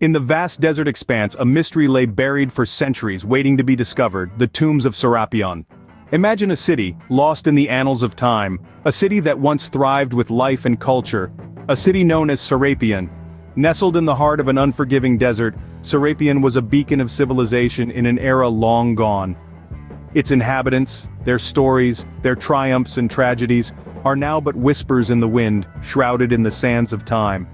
In the vast desert expanse, a mystery lay buried for centuries, waiting to be discovered: the tombs of Sarapion. Imagine a city, lost in the annals of time, a city that once thrived with life and culture, a city known as Sarapion. Nestled in the heart of an unforgiving desert, Sarapion was a beacon of civilization in an era long gone. Its inhabitants, their stories, their triumphs and tragedies, are now but whispers in the wind, shrouded in the sands of time.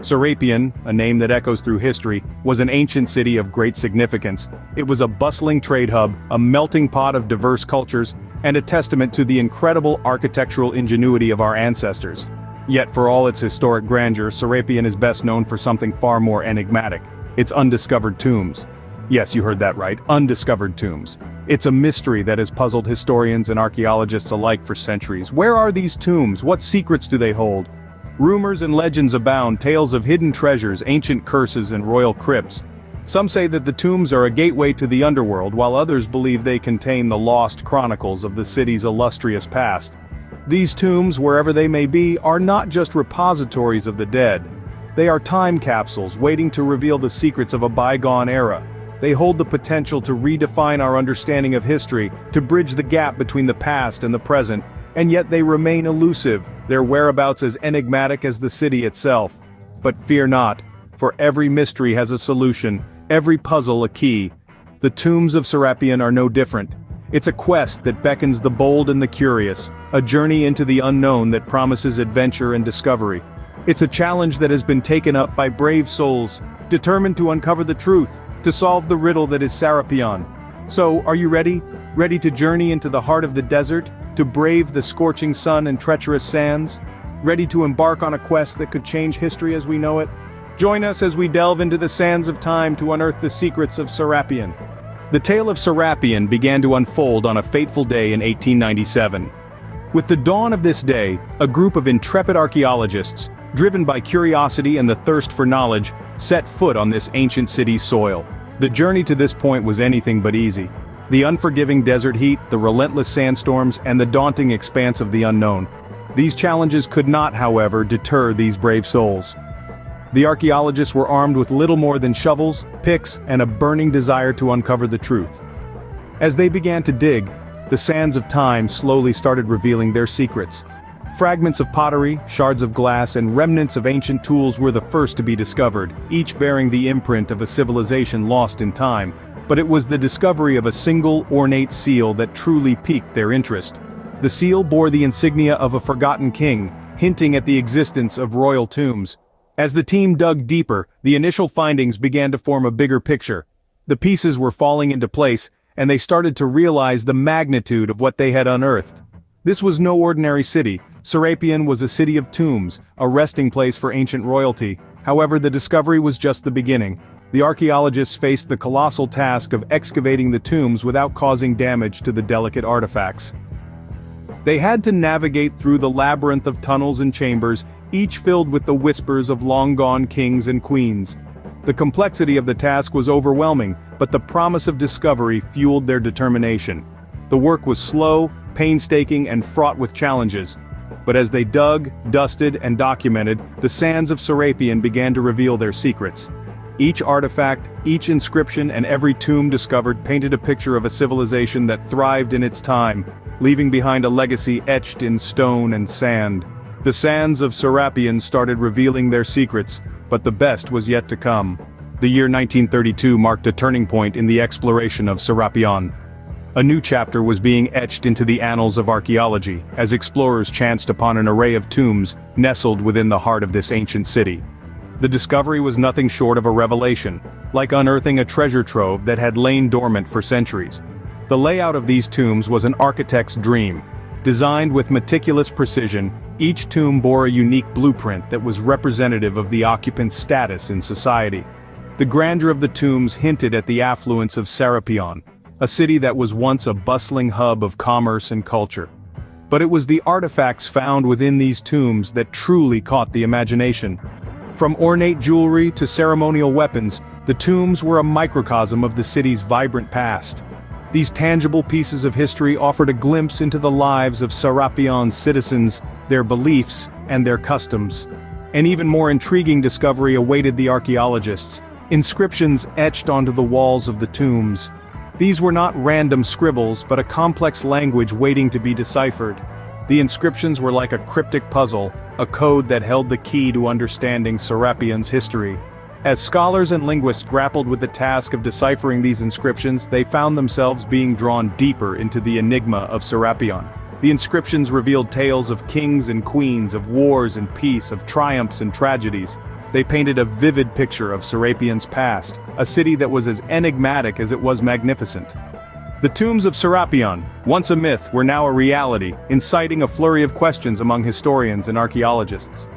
Sarapion, a name that echoes through history, was an ancient city of great significance. It was a bustling trade hub, a melting pot of diverse cultures, and a testament to the incredible architectural ingenuity of our ancestors. Yet for all its historic grandeur, Sarapion is best known for something far more enigmatic: its undiscovered tombs. Yes, you heard that right, undiscovered tombs. It's a mystery that has puzzled historians and archaeologists alike for centuries. Where are these tombs? What secrets do they hold? Rumors and legends abound, tales of hidden treasures, ancient curses, and royal crypts. Some say that the tombs are a gateway to the underworld, while others believe they contain the lost chronicles of the city's illustrious past. These tombs, wherever they may be, are not just repositories of the dead. They are time capsules waiting to reveal the secrets of a bygone era. They hold the potential to redefine our understanding of history, to bridge the gap between the past and the present, and yet they remain elusive, their whereabouts as enigmatic as the city itself. But fear not, for every mystery has a solution, every puzzle a key. The tombs of Sarapion are no different. It's a quest that beckons the bold and the curious, a journey into the unknown that promises adventure and discovery. It's a challenge that has been taken up by brave souls, determined to uncover the truth, to solve the riddle that is Sarapion. So, are you ready? Ready to journey into the heart of the desert? To brave the scorching sun and treacherous sands? Ready to embark on a quest that could change history as we know it? Join us as we delve into the sands of time to unearth the secrets of Sarapion. The tale of Sarapion began to unfold on a fateful day in 1897. With the dawn of this day, a group of intrepid archaeologists, driven by curiosity and the thirst for knowledge, set foot on this ancient city's soil. The journey to this point was anything but easy. The unforgiving desert heat, the relentless sandstorms, and the daunting expanse of the unknown. These challenges could not, however, deter these brave souls. The archaeologists were armed with little more than shovels, picks, and a burning desire to uncover the truth. As they began to dig, the sands of time slowly started revealing their secrets. Fragments of pottery, shards of glass, and remnants of ancient tools were the first to be discovered, each bearing the imprint of a civilization lost in time. But it was the discovery of a single, ornate seal that truly piqued their interest. The seal bore the insignia of a forgotten king, hinting at the existence of royal tombs. As the team dug deeper, the initial findings began to form a bigger picture. The pieces were falling into place, and they started to realize the magnitude of what they had unearthed. This was no ordinary city. Sarapion was a city of tombs, a resting place for ancient royalty. However, the discovery was just the beginning. The archaeologists faced the colossal task of excavating the tombs without causing damage to the delicate artifacts. They had to navigate through the labyrinth of tunnels and chambers, each filled with the whispers of long-gone kings and queens. The complexity of the task was overwhelming, but the promise of discovery fueled their determination. The work was slow, painstaking, and fraught with challenges. But as they dug, dusted, and documented, the sands of Sarapion began to reveal their secrets. Each artifact, each inscription, and every tomb discovered painted a picture of a civilization that thrived in its time, leaving behind a legacy etched in stone and sand. The sands of Sarapion started revealing their secrets, but the best was yet to come. The year 1932 marked a turning point in the exploration of Sarapion. A new chapter was being etched into the annals of archaeology, as explorers chanced upon an array of tombs nestled within the heart of this ancient city. The discovery was nothing short of a revelation, like unearthing a treasure trove that had lain dormant for centuries. The layout of these tombs was an architect's dream. Designed with meticulous precision, each tomb bore a unique blueprint that was representative of the occupant's status in society. The grandeur of the tombs hinted at the affluence of Sarapion, a city that was once a bustling hub of commerce and culture. But it was the artifacts found within these tombs that truly caught the imagination. From ornate jewelry to ceremonial weapons, the tombs were a microcosm of the city's vibrant past. These tangible pieces of history offered a glimpse into the lives of Sarapion's citizens, their beliefs, and their customs. An even more intriguing discovery awaited the archaeologists. Inscriptions etched onto the walls of the tombs. These were not random scribbles but a complex language waiting to be deciphered. The inscriptions were like a cryptic puzzle, a code that held the key to understanding Sarapion's history. As scholars and linguists grappled with the task of deciphering these inscriptions, they found themselves being drawn deeper into the enigma of Sarapion. The inscriptions revealed tales of kings and queens, of wars and peace, of triumphs and tragedies. They painted a vivid picture of Sarapion's past, a city that was as enigmatic as it was magnificent. The tombs of Sarapion, once a myth, were now a reality, inciting a flurry of questions among historians and archaeologists.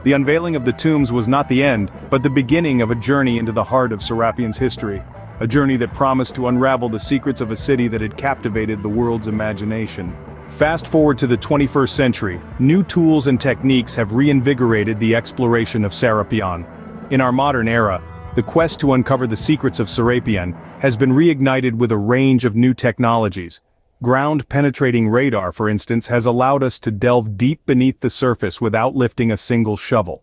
The unveiling of the tombs was not the end, but the beginning of a journey into the heart of Sarapion's history, a journey that promised to unravel the secrets of a city that had captivated the world's imagination. Fast forward to the 21st century, new tools and techniques have reinvigorated the exploration of Sarapion. In our modern era, the quest to uncover the secrets of Sarapion has been reignited with a range of new technologies. Ground-penetrating radar, for instance, has allowed us to delve deep beneath the surface without lifting a single shovel.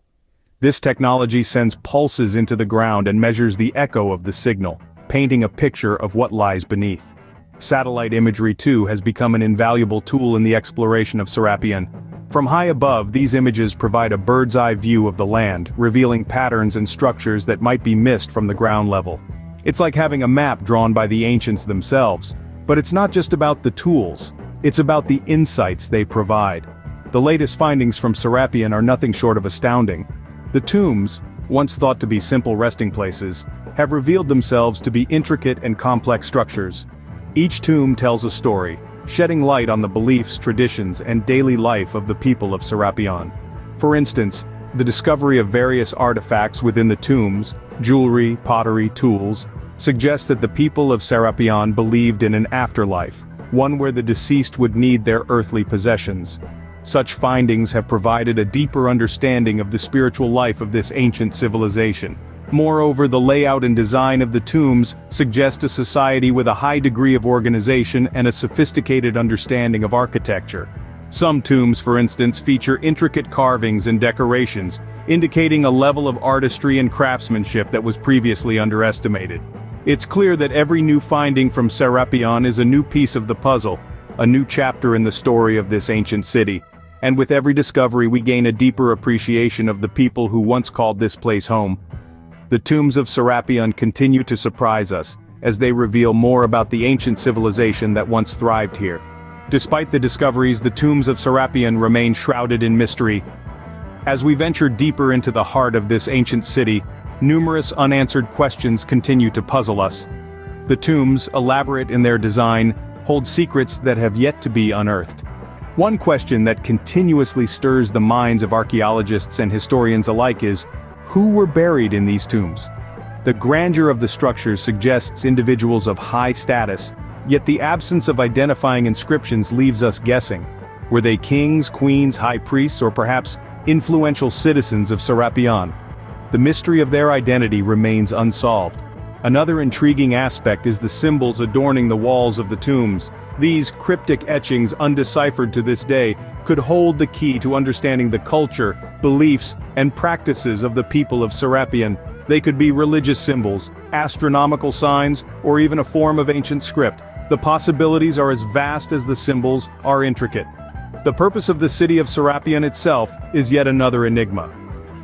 This technology sends pulses into the ground and measures the echo of the signal, painting a picture of what lies beneath. Satellite imagery, too, has become an invaluable tool in the exploration of Sarapion. From high above, these images provide a bird's-eye view of the land, revealing patterns and structures that might be missed from the ground level. It's like having a map drawn by the ancients themselves. But it's not just about the tools, it's about the insights they provide. The latest findings from Sarapion are nothing short of astounding. The tombs, once thought to be simple resting places, have revealed themselves to be intricate and complex structures. Each tomb tells a story, shedding light on the beliefs, traditions, and daily life of the people of Sarapion. For instance, the discovery of various artifacts within the tombs, jewelry, pottery, tools, suggests that the people of Sarapion believed in an afterlife, one where the deceased would need their earthly possessions. Such findings have provided a deeper understanding of the spiritual life of this ancient civilization. Moreover, the layout and design of the tombs suggest a society with a high degree of organization and a sophisticated understanding of architecture. Some tombs, for instance, feature intricate carvings and decorations, indicating a level of artistry and craftsmanship that was previously underestimated. It's clear that every new finding from Sarapion is a new piece of the puzzle, a new chapter in the story of this ancient city. And with every discovery we gain a deeper appreciation of the people who once called this place home. The tombs of Sarapion continue to surprise us, as they reveal more about the ancient civilization that once thrived here. Despite the discoveries, the tombs of Sarapion remain shrouded in mystery. As we venture deeper into the heart of this ancient city, numerous unanswered questions continue to puzzle us. The tombs, elaborate in their design, hold secrets that have yet to be unearthed. One question that continuously stirs the minds of archaeologists and historians alike is, who were buried in these tombs? The grandeur of the structures suggests individuals of high status, yet the absence of identifying inscriptions leaves us guessing. Were they kings, queens, high priests, or perhaps influential citizens of Sarapion? The mystery of their identity remains unsolved. Another intriguing aspect is the symbols adorning the walls of the tombs. These cryptic etchings, undeciphered to this day, could hold the key to understanding the culture, beliefs, and practices of the people of Sarapion. They could be religious symbols, astronomical signs, or even a form of ancient script. The possibilities are as vast as the symbols are intricate. The purpose of the city of Sarapion itself is yet another enigma.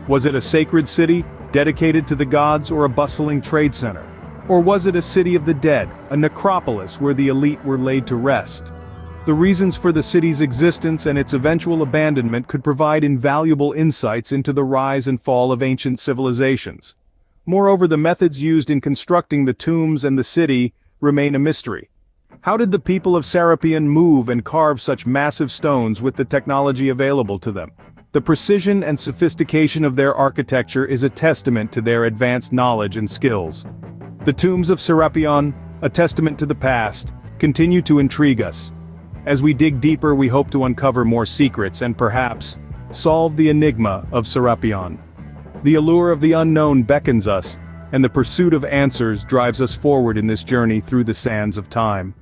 Was it a sacred city, dedicated to the gods, or a bustling trade center? Or was it a city of the dead, a necropolis where the elite were laid to rest? The reasons for the city's existence and its eventual abandonment could provide invaluable insights into the rise and fall of ancient civilizations. Moreover, the methods used in constructing the tombs and the city remain a mystery. How did the people of Sarapion move and carve such massive stones with the technology available to them? The precision and sophistication of their architecture is a testament to their advanced knowledge and skills. The tombs of Sarapion, a testament to the past, continue to intrigue us. As we dig deeper, we hope to uncover more secrets and perhaps solve the enigma of Sarapion. The allure of the unknown beckons us, and the pursuit of answers drives us forward in this journey through the sands of time.